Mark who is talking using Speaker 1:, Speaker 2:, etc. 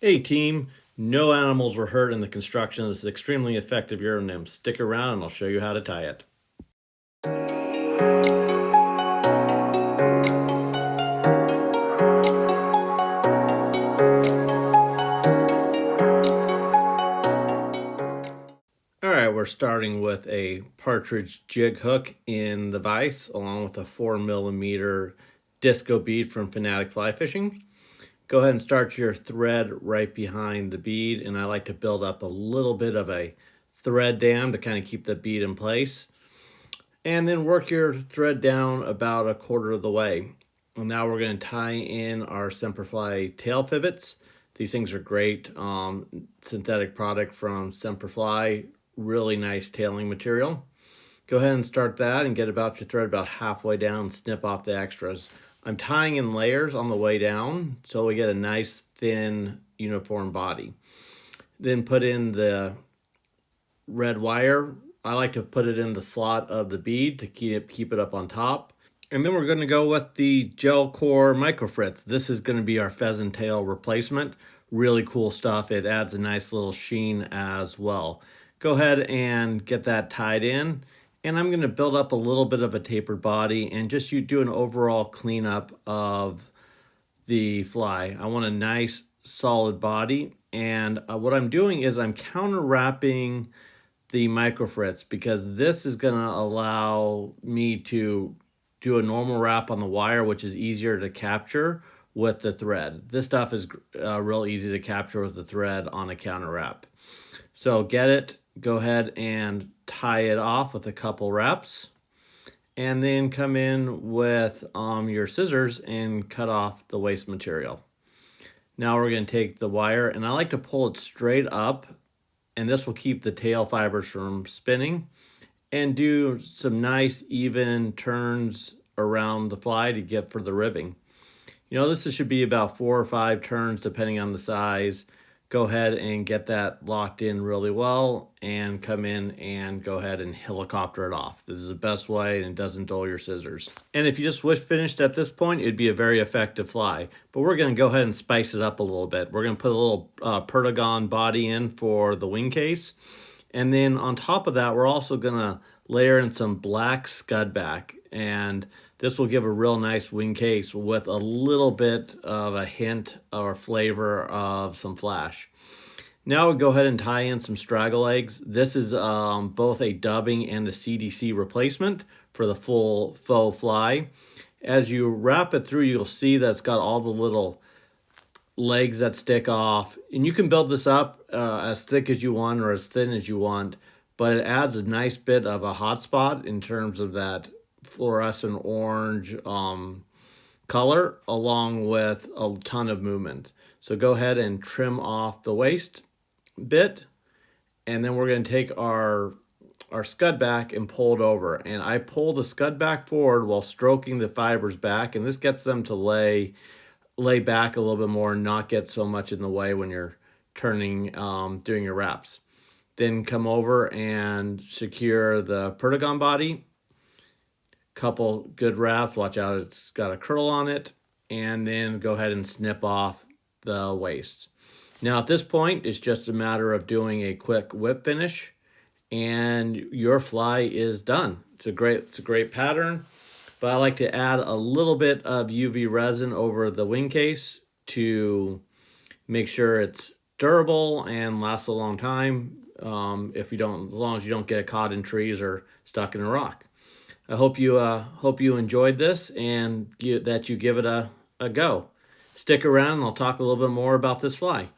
Speaker 1: Hey team, no animals were hurt in the construction of this extremely effective Euronym. Stick around and I'll show you how to tie it. Alright, we're starting with a partridge jig hook in the vise along with a 4mm disco bead from Fanatic Fly Fishing. Go ahead and start your thread right behind the bead, and I like to build up a little bit of a thread dam to kind of keep the bead in place. And then work your thread down about a quarter of the way. And now we're going to tie in our Semperfli tail fibbits. These things are great. Synthetic product from Semperfli, really nice tailing material. Go ahead and start that and get about your thread about halfway down and snip off the extras. I'm tying in layers on the way down so we get a nice thin uniform body. Then put in the red wire. I like to put it in the slot of the bead to keep it up on top. And then we're going to go with the gel core micro fritz. This is going to be our pheasant tail replacement. Really cool stuff. It adds a nice little sheen as well. Go ahead and get that tied in. And I'm going to build up a little bit of a tapered body and just do an overall cleanup of the fly. I want a nice solid body. And what I'm doing is I'm counter wrapping the micro fritz because this is going to allow me to do a normal wrap on the wire, which is easier to capture with the thread. This stuff is real easy to capture with the thread on a counter wrap. So get it, go ahead and tie it off with a couple wraps, and then come in with your scissors and cut off the waste material. Now we're going to take the wire, and I like to pull it straight up, and this will keep the tail fibers from spinning, and do some nice even turns around the fly to get for the ribbing. This should be about 4 or 5 turns depending on the size. Go ahead and get that locked in really well and come in and go ahead and helicopter it off. This is the best way and it doesn't dull your scissors. And if you just wish finished at this point, it'd be a very effective fly. But we're going to go ahead and spice it up a little bit. We're going to put a little Pertagon body in for the wing case. And then on top of that, we're also going to layer in some black scudback. And this will give a real nice wing case with a little bit of a hint or flavor of some flash. Now we'll go ahead and tie in some Straggle Eggs. This is both a dubbing and a CDC replacement for the full faux fly. As you wrap it through, you'll see that it's got all the little legs that stick off. And you can build this up as thick as you want or as thin as you want, but it adds a nice bit of a hot spot in terms of that fluorescent orange color along with a ton of movement. So go ahead and trim off the waist bit, and then we're going to take our scud back and pull it over. And I pull the scud back forward while stroking the fibers back, and this gets them to lay back a little bit more and not get so much in the way when you're turning, doing your wraps. Then come over and secure the Pertagon body. Couple good wraps, watch out it's got a curl on it, and then go ahead and snip off the waist. Now at this point it's just a matter of doing a quick whip finish and your fly is done. It's a great pattern, but I like to add a little bit of UV resin over the wing case to make sure it's durable and lasts a long time. As long as you don't get caught in trees or stuck in a rock. I hope you enjoyed this and that you give it a go. Stick around and I'll talk a little bit more about this fly.